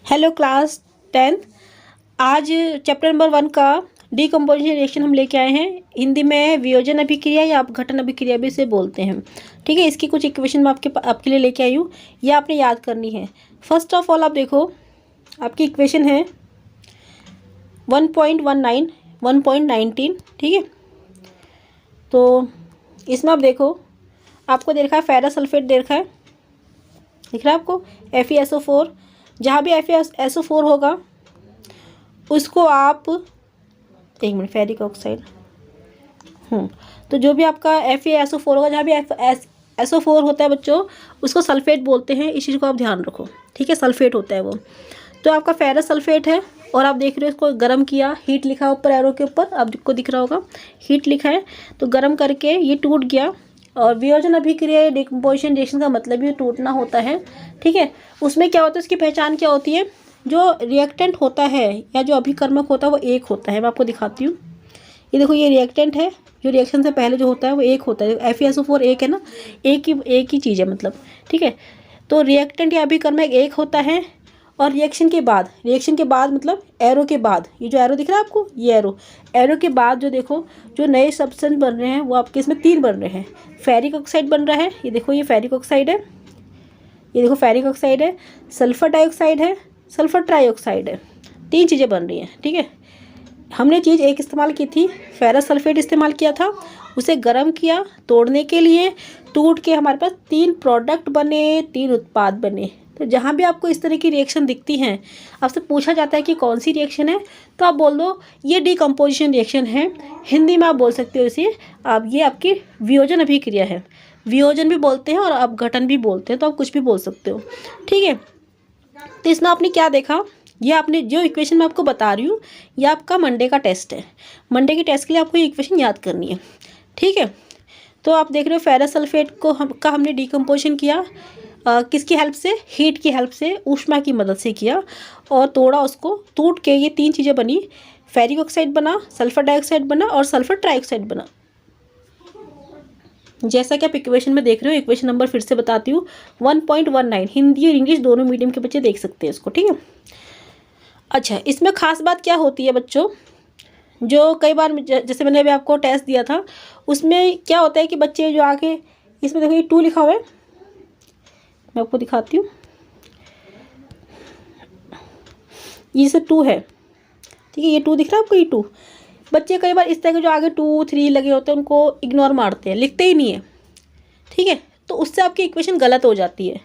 Hello class 10th। आज chapter number 1 का decomposition reaction हम लेके आए हैं। हिंदी में वियोजन अभिक्रिया या अपघटन अभिक्रिया भी इसे बोलते हैं। ठीक है, इसकी कुछ इक्वेशन मैं आपके लिए लेके आई हूँ, ये आपने याद करनी है। फर्स्ट ऑफ ऑल आप देखो, आपकी इक्वेशन है 1.19 1.19। ठीक है, तो इसमें आप देखो, आपको दे रखा है फेरस सल्फेट दे रखा है, दिख रहा है आपको FeSO4। जहाँ भी FeSO4 होगा उसको आप एक मिनट, फेरिक ऑक्साइड, तो जो भी आपका FeSO4 होगा, जहाँ भी SO4 होता है बच्चों, उसको सल्फेट बोलते हैं। इस चीज़ को आप ध्यान रखो। ठीक है, सल्फेट होता है वो। तो आपका फेरस सल्फेट है और आप देख रहे हो इसको गर्म किया, हीट लिखा है ऊपर एरो के ऊपर, आपको दिख रहा होगा हीट लिखा है। तो गर्म करके ये टूट गया। और वियोजन अभिक्रिया डिकम्पोजिशन रिएक्शन का मतलब भी टूटना होता है। ठीक है, उसमें क्या होता है, उसकी पहचान क्या होती है? जो रिएक्टेंट होता है या जो अभिकर्मक होता है वो एक होता है। मैं आपको दिखाती हूँ, ये देखो, ये रिएक्टेंट है। जो रिएक्शन से पहले जो होता है वो एक होता है। FeSO4 एक है ना, एक ही चीज़ है मतलब। ठीक है, तो रिएक्टेंट या अभिकर्मक एक होता है। और रिएक्शन के बाद मतलब एरो के बाद, ये जो एरो दिख रहा है आपको, ये एरो के बाद जो देखो, जो नए सब्सटेंस बन रहे हैं वो आपके इसमें 3 बन रहे हैं। फेरिक ऑक्साइड बन रहा है, ये देखो, ये फेरिक ऑक्साइड है, ये देखो फेरिक ऑक्साइड है, सल्फर डाइऑक्साइड है, सल्फर ट्राइऑक्साइड है। 3 चीज़ें बन रही हैं। ठीक है, हमने चीज़ एक इस्तेमाल की थी, फेरस सल्फेट इस्तेमाल किया था, उसे गर्म किया तोड़ने के लिए, टूट के हमारे पास 3 प्रोडक्ट बने, 3 उत्पाद बने। तो जहाँ भी आपको इस तरह की रिएक्शन दिखती हैं, आपसे पूछा जाता है कि कौन सी रिएक्शन है, तो आप बोल दो ये डीकम्पोजिशन रिएक्शन है। हिंदी में आप बोल सकते हो इसे, आप ये आपकी वियोजन अभिक्रिया है। वियोजन भी बोलते हैं और अपघटन भी बोलते हैं, तो आप कुछ भी बोल सकते हो। ठीक है, तो इसमें आपने क्या देखा, ये आपने जो इक्वेशन मैं आपको बता रही हूँ, ये आपका मंडे का टेस्ट है। मंडे के टेस्ट के लिए आपको ये इक्वेशन याद करनी है। ठीक है, तो आप देख रहे हो फेरस सल्फेट को हमने डीकम्पोजिशन किया, किसकी हेल्प से? हीट की हेल्प से, ऊष्मा की मदद से किया और तोड़ा उसको। टूट के ये 3 चीज़ें बनी, फेरिक ऑक्साइड बना, सल्फर डाइऑक्साइड बना और सल्फर ट्राइऑक्साइड बना। जैसा कि आप इक्वेशन में देख रहे हो, इक्वेशन नंबर फिर से बताती हूँ, 1.19। हिंदी और इंग्लिश दोनों मीडियम के बच्चे देख सकते हैं इसको। ठीक है, अच्छा, इसमें खास बात क्या होती है बच्चों, जो कई बार जैसे मैंने अभी आपको टेस्ट दिया था, उसमें क्या होता है कि बच्चे जो आके, इसमें देखो ये 2 लिखा हुआ है, मैं आपको दिखाती हूँ, ये से 2 है। ठीक है, ये 2 दिख रहा है आपको, ये 2। बच्चे कई बार इस तरह के जो आगे 2 3 लगे होते हैं उनको इग्नोर मारते हैं, लिखते ही नहीं है। ठीक है, तो उससे आपकी इक्वेशन गलत हो जाती है।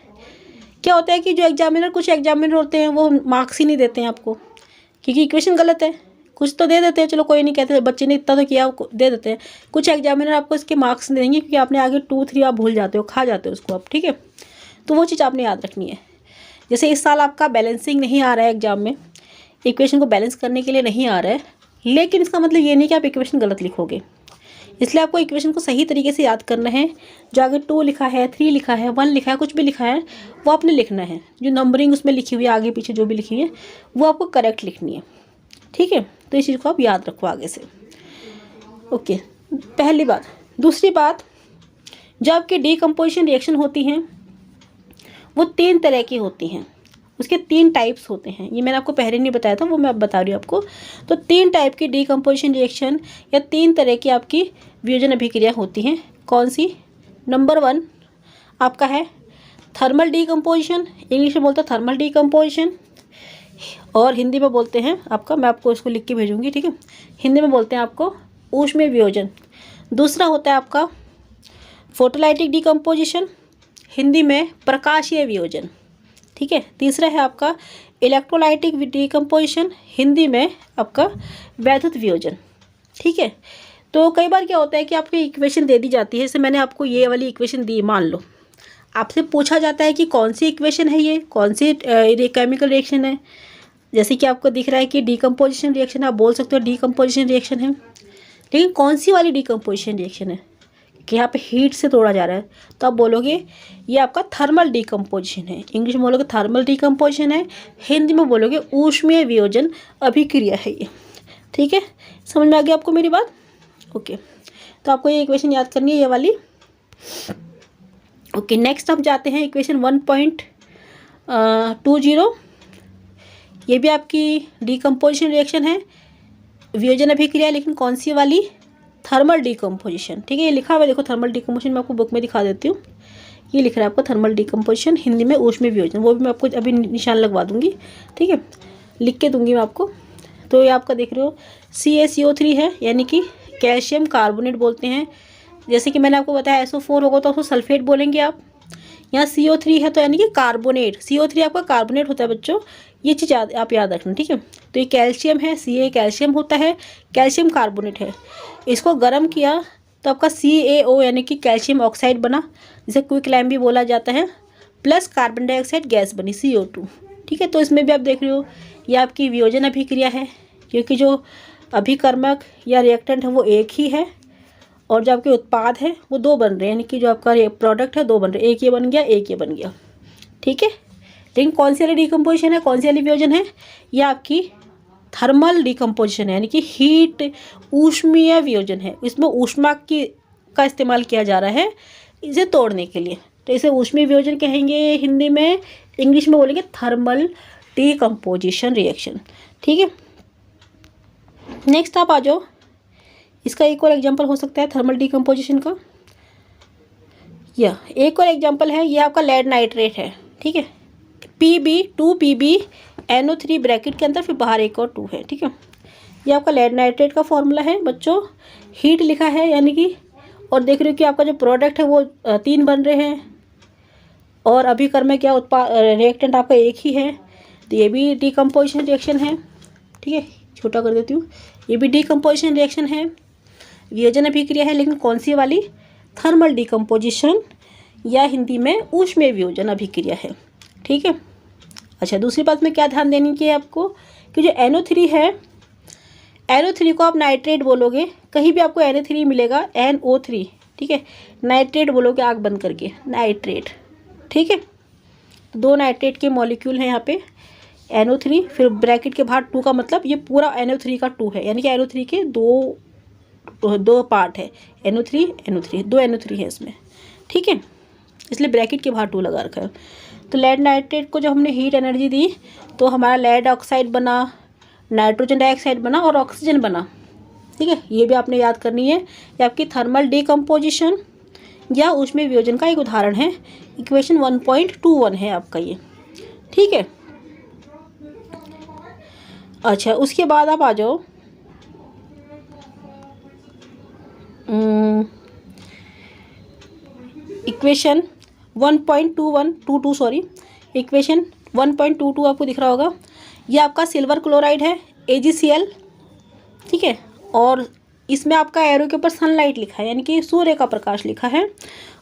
क्या होता है कि जो कुछ एग्जामिनर होते हैं वो मार्क्स ही नहीं देते हैं आपको, क्योंकि इक्वेशन गलत है। कुछ तो दे देते हैं, चलो कोई नहीं, कहते बच्चे ने इतना तो किया, दे देते हैं। कुछ एग्जामिनर आपको इसके मार्क्स नहीं देंगे, क्योंकि आपने आगे 2 3 आप भूल जाते हो, खा जाते हो उसको आप। ठीक है, तो वो चीज़ आपने याद रखनी है। जैसे इस साल आपका बैलेंसिंग नहीं आ रहा है एग्जाम में, इक्वेशन को बैलेंस करने के लिए नहीं आ रहा है, लेकिन इसका मतलब ये नहीं कि आप इक्वेशन गलत लिखोगे। इसलिए आपको इक्वेशन को सही तरीके से याद करना है। जो आगे 2 लिखा है, 3 लिखा है, 1 लिखा है, कुछ भी लिखा है, वो आपने लिखना है। जो नंबरिंग उसमें लिखी हुई है, आगे पीछे जो भी लिखी हुई है, वो आपको करेक्ट लिखनी है। ठीक है, तो इस चीज़ को आप याद रखो आगे से। ओके, पहली बात। दूसरी बात, जो आपकी डीकम्पोजिशन रिएक्शन होती हैं वो 3 तरह की होती हैं। उसके 3 टाइप्स होते हैं, ये मैंने आपको पहले नहीं बताया था, वो मैं अब बता रही हूँ आपको। तो 3 टाइप की डीकम्पोजिशन रिएक्शन या 3 तरह की आपकी वियोजन अभिक्रिया होती हैं। कौन सी? नंबर 1 आपका है थर्मल डीकम्पोजिशन, इंग्लिश में बोलते हैं थर्मल डीकम्पोजिशन, और हिंदी में बोलते हैं आपका, मैं आपको इसको लिख के भेजूँगी। ठीक है, हिंदी में बोलते हैं आपको ऊष्मीय वियोजन। दूसरा होता है आपका फोटोलाइटिक डीकम्पोजिशन, हिंदी में प्रकाशीय वियोजन। ठीक है, तीसरा है आपका इलेक्ट्रोलाइटिक डीकम्पोजिशन, हिंदी में आपका वैद्युत वियोजन। ठीक है, तो कई बार क्या होता है कि आपको इक्वेशन दे दी जाती है, जैसे मैंने आपको ये वाली इक्वेशन दी, मान लो आपसे पूछा जाता है कि कौन सी इक्वेशन है, ये कौन सी केमिकल रिएक्शन है। जैसे कि आपको दिख रहा है कि डीकम्पोजिशन रिएक्शन, आप बोल सकते हो डीकम्पोजिशन रिएक्शन है, लेकिन कौन सी वाली डीकम्पोजिशन रिएक्शन है, कि यहाँ पे हीट से तोड़ा जा रहा है, तो आप बोलोगे ये आपका थर्मल डीकम्पोजिशन है। इंग्लिश में बोलोगे थर्मल डीकम्पोजिशन है, हिंदी में बोलोगे ऊष्मीय वियोजन अभिक्रिया है ये। ठीक है, समझ में आ गई आपको मेरी बात? ओके, तो आपको ये इक्वेशन याद करनी है, ये वाली। ओके, नेक्स्ट हम जाते हैं इक्वेशन 1.20। ये भी आपकी डिकम्पोजिशन रिएक्शन है, वियोजन अभिक्रिया, लेकिन कौन सी वाली? Thermal decomposition. ठीक है, ये लिखा हुआ है देखो, थर्मल डिकम्पोजिशन मैं आपको बुक में दिखा देती हूँ। ये लिख रहा है आपका थर्मल डिकम्पोजिशन, हिंदी में ऊष्मीय वियोजन, वो भी मैं आपको अभी निशान लगवा दूंगी। ठीक है, लिख के दूंगी मैं आपको। तो ये आपका देख रहे हो CaCO3 है, यानी कि कैल्शियम कार्बोनेट बोलते हैं। जैसे कि मैंने आपको बताया SO4 होगा तो उसको सल्फेट बोलेंगे आप। यहाँ CO3 है तो यानी कि कार्बोनेट, CO3 आपका कार्बोनेट होता है बच्चों, ये चीज़ आप याद रखना। ठीक है, तो ये कैल्शियम है, Ca कैल्शियम होता है, कैल्शियम कार्बोनेट है। इसको गर्म किया तो आपका CaO यानी कि कैल्शियम ऑक्साइड बना, जिसे क्विकलैम भी बोला जाता है, प्लस कार्बन डाइऑक्साइड गैस बनी CO2। ठीक है, तो इसमें भी आप देख रहे हो ये आपकी वियोजन अभिक्रिया है, क्योंकि जो अभिकर्मक या रिएक्टेंट है वो एक ही है और जो आपके उत्पाद है वो दो बन रहे हैं, यानी कि जो आपका प्रोडक्ट है दो बन रहे हैं, एक ये बन गया, एक ये बन गया। ठीक है, लेकिन कौन सी वाली डिकम्पोजिशन है, कौन सी वाली वियोजन है? ये आपकी थर्मल डिकम्पोजिशन है, यानी कि हीट ऊष्मीय वियोजन है। इसमें ऊष्मा का इस्तेमाल किया जा रहा है इसे तोड़ने के लिए, तो इसे ऊष्मीय वियोजन कहेंगे हिंदी में, इंग्लिश में बोलेंगे थर्मल डिकम्पोजिशन रिएक्शन। ठीक है, नेक्स्ट आप आ जाओ, इसका एक और एग्जांपल हो सकता है थर्मल डिकम्पोजिशन का। या एक और एग्जांपल है, ये आपका लेड नाइट्रेट है। ठीक है, Pb2PbNO3 ब्रैकेट के अंदर, फिर बाहर एक और 2 है। ठीक है, ये आपका लेड नाइट्रेट का फॉर्मूला है बच्चों, हीट लिखा है यानी कि, और देख रहे हो कि आपका जो प्रोडक्ट है वो 3 बन रहे हैं और अभिकर्मक क्या उत्पाद रिएक्टेंट आपका एक ही है, तो ये भी डिकम्पोजिशन रिएक्शन है। ठीक है, छोटा कर देती हूँ, ये भी डिकम्पोजिशन रिएक्शन है, वियोजन अभिक्रिया है, लेकिन कौन सी वाली? थर्मल डिकम्पोजिशन या हिंदी में ऊष्मीय वियोजन अभिक्रिया है। ठीक है, अच्छा दूसरी बात में क्या ध्यान देनी चाहिए आपको कि जो NO3 है, NO3 को आप नाइट्रेट बोलोगे, कहीं भी आपको NO3 मिलेगा NO3। ठीक है, नाइट्रेट बोलोगे आग बंद करके, नाइट्रेट। ठीक है, 2 नाइट्रेट के मॉलिक्यूल हैं यहाँ पे, NO3, फिर ब्रैकेट के बाहर 2 का मतलब ये पूरा NO3 का 2 है, यानी कि NO3 के दो पार्ट है, NO3 2 NO3 है इसमें। ठीक है, इसलिए ब्रैकेट के बाहर 2 लगा रखा है। तो लेड नाइट्रेट को जब हमने हीट एनर्जी दी तो हमारा लेड ऑक्साइड बना, नाइट्रोजन डाइऑक्साइड बना और ऑक्सीजन बना। ठीक है, ये भी आपने याद करनी है, ये आपकी थर्मल डिकम्पोजिशन या ऊष्मीय वियोजन का एक उदाहरण है। इक्वेशन 1.21 है आपका ये। ठीक है, अच्छा उसके बाद आप आ जाओ इक्वेशन 1.22 सॉरी, इक्वेशन 1.22 आपको दिख रहा होगा। ये आपका सिल्वर क्लोराइड है, AgCl। ठीक है, और इसमें आपका एरो के ऊपर सनलाइट लिखा है, यानी कि सूर्य का प्रकाश लिखा है।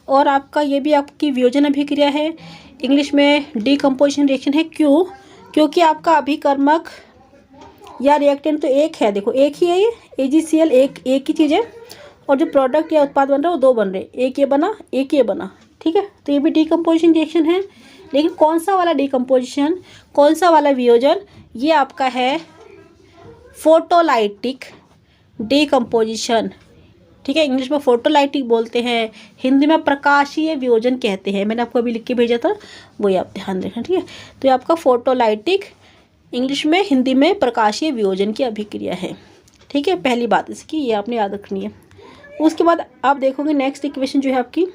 और आपका ये भी आपकी वियोजन अभिक्रिया है, इंग्लिश में डिकम्पोजिशन रिएक्शन है। क्यों? क्योंकि आपका अभिकर्मक या रिएक्टेंट तो एक है, देखो एक ही है ये, AgCl एक ही चीज़ है, और जो प्रोडक्ट या उत्पाद बन रहा है वो 2 बन रहे, एक ये बना, एक ये बना। ठीक है, तो ये भी डिकम्पोजिशन रिएक्शन है, लेकिन कौन सा वाला डिकम्पोजिशन, कौन सा वाला वियोजन? ये आपका है फोटोलाइटिक डिकम्पोजिशन। ठीक है, इंग्लिश में फोटोलाइटिक बोलते हैं, हिंदी में प्रकाशीय वियोजन कहते हैं। मैंने आपको अभी लिख के भेजा था, वही आप ध्यान रखना। ठीक है, तो ये आपका फोटोलाइटिक, इंग्लिश में, हिंदी में प्रकाशीय वियोजन की अभिक्रिया है। ठीक है, पहली बात इसकी ये आपने याद रखनी है। उसके बाद आप देखोगे नेक्स्ट इक्वेशन जो है आपकी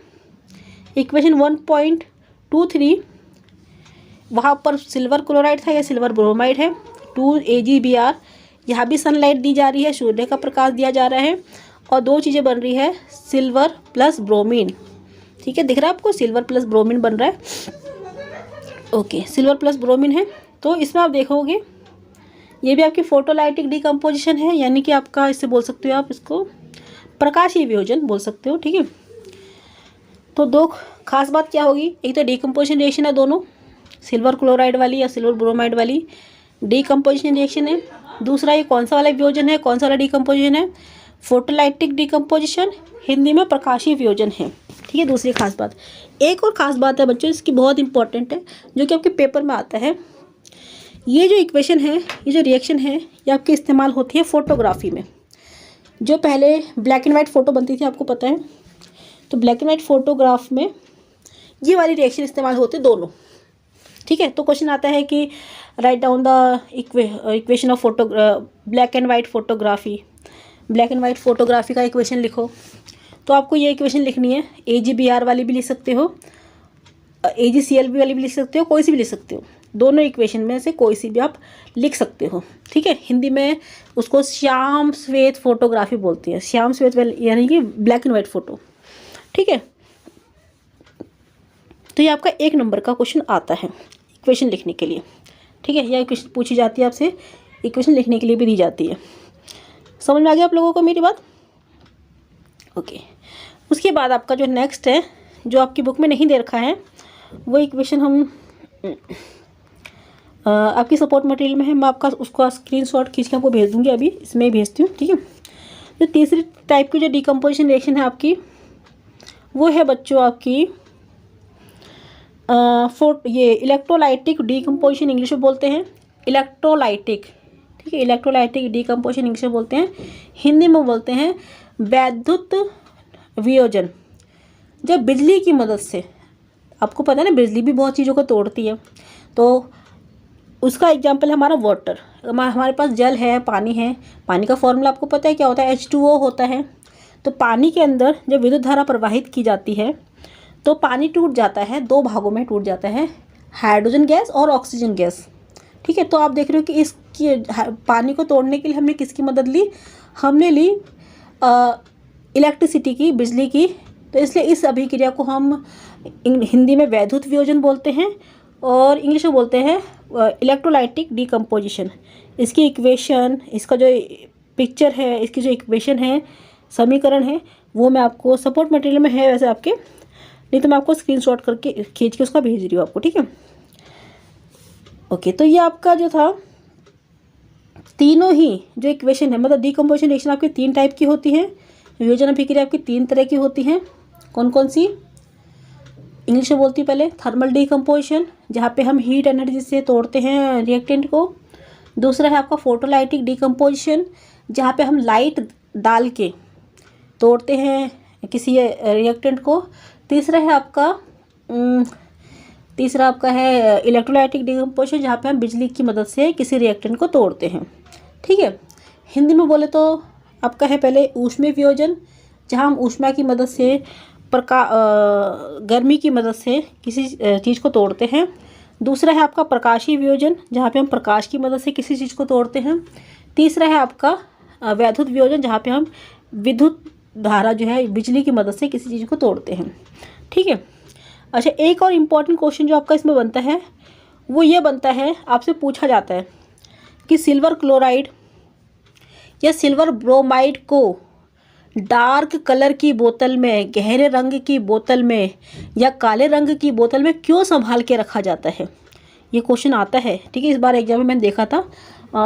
इक्वेशन 1.23, वहाँ पर सिल्वर क्लोराइड था, या सिल्वर ब्रोमाइड है, 2AgBr। यहाँ भी सनलाइट दी जा रही है, सूर्य का प्रकाश दिया जा रहा है, और 2 चीज़ें बन रही है, सिल्वर प्लस ब्रोमीन। ठीक है, दिख रहा है आपको, सिल्वर प्लस ब्रोमीन बन रहा है। ओके, सिल्वर प्लस ब्रोमीन है, तो इसमें आप देखोगे ये भी आपकी फोटोलाइटिक डिकम्पोजिशन है, यानी कि आपका इससे बोल सकते हो आप इसको प्रकाशीय वियोजन बोल सकते हो। ठीक है, तो 2 खास बात क्या होगी, एक तो डिकम्पोजिशन रिएक्शन है, दोनों सिल्वर क्लोराइड वाली या सिल्वर ब्रोमाइड वाली डिकम्पोजिशन रिएक्शन है। दूसरा ये कौन सा वाला वियोजन है, कौन सा वाला डिकम्पोजिशन है? फोटोलाइटिक डिकम्पोजिशन, हिंदी में प्रकाशीय वियोजन है। ठीक है, दूसरी खास बात। एक और खास बात है बच्चों, इसकी बहुत इंपॉर्टेंट है, जो कि आपके पेपर में आता है। ये जो इक्वेशन है, ये जो रिएक्शन है, ये आपकी इस्तेमाल होती है फोटोग्राफी में। जो पहले ब्लैक एंड वाइट फ़ोटो बनती थी, आपको पता है, तो ब्लैक एंड वाइट फोटोग्राफ में ये वाली रिएक्शन इस्तेमाल होते दोनों। ठीक है, तो क्वेश्चन आता है कि write down the equation of black and white photography. Black and white photography का इक्वेशन लिखो। तो आपको ये इक्वेशन लिखनी है, AGBR वाली भी लिख सकते हो, AGCLB वाली भी लिख सकते हो, कोई सी भी लिख सकते हो। दोनों इक्वेशन में से कोई सी भी आप लिख सकते हो, ठीक है। हिंदी में उसको श्याम श्वेत फोटोग्राफी बोलती है, श्याम श्वेत यानी कि ब्लैक एंड वाइट फोटो, ठीक है। तो ये आपका 1 नंबर का क्वेश्चन आता है इक्वेशन लिखने के लिए, ठीक है। यह इक्वेशन पूछी जाती है आपसे, इक्वेशन लिखने के लिए भी दी जाती है। समझ में आ गया आप लोगों को मेरी बात? ओके। उसके बाद आपका जो नेक्स्ट है, जो आपकी बुक में नहीं दे रखा है, वो इक्वेशन हम आपकी सपोर्ट मटेरियल में है, मैं आपका उसका स्क्रीनशॉट खींच के आपको भेज दूंगी, अभी इसमें ही भेजती हूँ, ठीक है। जो तीसरी टाइप की जो डिकम्पोजिशन रिएक्शन है आपकी, वो है बच्चों आपकी ये इलेक्ट्रोलाइटिक डिकम्पोजिशन इंग्लिश में बोलते हैं, इलेक्ट्रोलाइटिक, ठीक है। इलेक्ट्रोलाइटिक डिकम्पोजिशन इंग्लिश में बोलते हैं, हिंदी में बोलते हैं वैद्युत वियोजन। जब बिजली की मदद से, आपको पता है ना बिजली भी बहुत चीज़ों को तोड़ती है, तो उसका एग्जाम्पल है हमारा वाटर। हमारे पास जल है, पानी है, पानी का फॉर्मूला आपको पता है क्या होता है, H2O होता है। तो पानी के अंदर जब विद्युत धारा प्रवाहित की जाती है तो पानी टूट जाता है, 2 भागों में टूट जाता है, हाइड्रोजन गैस और ऑक्सीजन गैस, ठीक है। तो आप देख रहे हो कि इसकी पानी को तोड़ने के लिए हमने किसकी मदद ली, हमने ली इलेक्ट्रिसिटी की, बिजली की। तो इसलिए इस अभिक्रिया को हम हिंदी में वैद्युत वियोजन बोलते हैं और इंग्लिश में बोलते हैं इलेक्ट्रोलाइटिक डिकम्पोजिशन। इसकी इक्वेशन, इसका जो पिक्चर है, इसकी जो इक्वेशन है, समीकरण है, वो मैं आपको सपोर्ट मटेरियल में है वैसे आपके, नहीं तो मैं आपको स्क्रीनशॉट करके खींच के उसका भेज रही हूँ आपको, ठीक है। ओके। तो ये आपका जो था, तीनों ही जो इक्वेशन है, मतलब डिकम्पोजिशन रिएक्शन आपकी 3 टाइप की होती है, वियोजन अभिक्रिया आपकी 3 तरह की होती हैं। कौन कौन सी? इंग्लिश में बोलती पहले थर्मल डिकम्पोजिशन, जहाँ पे हम हीट एनर्जी से तोड़ते हैं रिएक्टेंट को। दूसरा है आपका फोटोलाइटिक डिकम्पोजिशन, जहाँ पे हम लाइट डाल के तोड़ते हैं किसी रिएक्टेंट को। तीसरा आपका है इलेक्ट्रोलाइटिक डिकम्पोजिशन, जहाँ पे हम बिजली की मदद से किसी रिएक्टेंट को तोड़ते हैं, ठीक है। हिंदी में बोले तो आपका है पहले ऊष्मीय वियोजन, जहाँ हम ऊष्मा की मदद से गर्मी की मदद से किसी चीज़ को तोड़ते हैं। दूसरा है आपका प्रकाशीय वियोजन, जहाँ पे हम प्रकाश की मदद से किसी चीज़ को तोड़ते हैं। तीसरा है आपका वैद्युत वियोजन, जहाँ पे हम विद्युत धारा जो है बिजली की मदद से किसी चीज़ को तोड़ते हैं, ठीक है। अच्छा, एक और इम्पॉर्टेंट क्वेश्चन जो आपका इसमें बनता है, वो ये बनता है, आपसे पूछा जाता है कि सिल्वर क्लोराइड या सिल्वर ब्रोमाइड को डार्क कलर की बोतल में, गहरे रंग की बोतल में या काले रंग की बोतल में क्यों संभाल के रखा जाता है। ये क्वेश्चन आता है, ठीक है। इस बार एग्जाम में मैंने देखा था,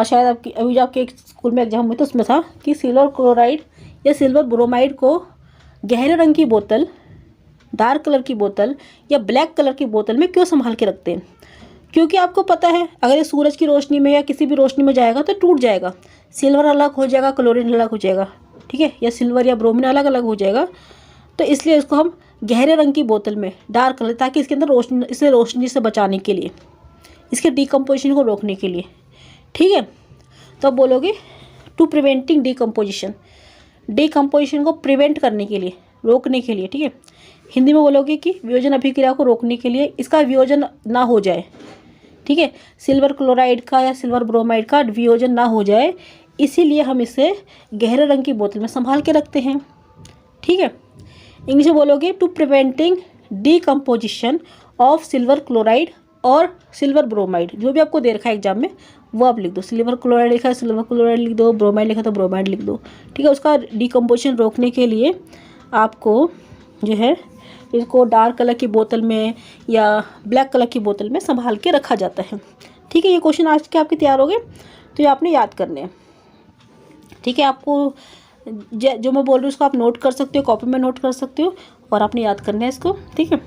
शायद आपकी अभी जो आपके स्कूल में एग्जाम हुए थे उसमें था कि सिल्वर क्लोराइड या सिल्वर ब्रोमाइड को गहरे रंग की बोतल, डार्क कलर की बोतल या ब्लैक कलर की बोतल में क्यों संभाल के रखते हैं। क्योंकि आपको पता है अगर ये सूरज की रोशनी में या किसी भी रोशनी में जाएगा तो टूट जाएगा, सिल्वर अलग हो जाएगा, क्लोरीन अलग हो जाएगा, ठीक है, या सिल्वर या ब्रोमीन अलग अलग हो जाएगा। तो इसलिए इसको हम गहरे रंग की बोतल में, डार्क कलर, ताकि इसके अंदर रोशनी, इसे रोशनी से बचाने के लिए, इसके डिकम्पोजिशन को रोकने के लिए, ठीक है। तो अब बोलोगे टू प्रिवेंटिंग डिकम्पोजिशन, डिकम्पोजिशन को प्रिवेंट करने के लिए, रोकने के लिए, ठीक है। हिंदी में बोलोगे कि वियोजन अभिक्रिया को रोकने के लिए, इसका वियोजन ना हो जाए, ठीक है, सिल्वर क्लोराइड का या सिल्वर ब्रोमाइड का वियोजन ना हो जाए, इसीलिए हम इसे गहरे रंग की बोतल में संभाल के रखते हैं, ठीक है। इंग्लिश में बोलोगे to preventing decomposition of silver chloride और सिल्वर ब्रोमाइड, जो भी आपको दे रखा है एग्जाम में वो आप लिख दो। सिल्वर क्लोराइड लिखा है सिल्वर क्लोराइड लिख दो, ब्रोमाइड लिखा तो ब्रोमाइड लिख दो, ठीक है। उसका डिकम्पोजिशन रोकने के लिए आपको जो है इसको डार्क कलर की बोतल में या ब्लैक कलर की बोतल में संभाल के रखा जाता है, ठीक है। ये क्वेश्चन आज के आपके तैयार हो गए, तो ये आपने याद करने हैं, ठीक है। आपको जो मैं बोल रही हूँ उसको आप नोट कर सकते हो, कॉपी में नोट कर सकते हो और आपने याद करना है इसको, ठीक है।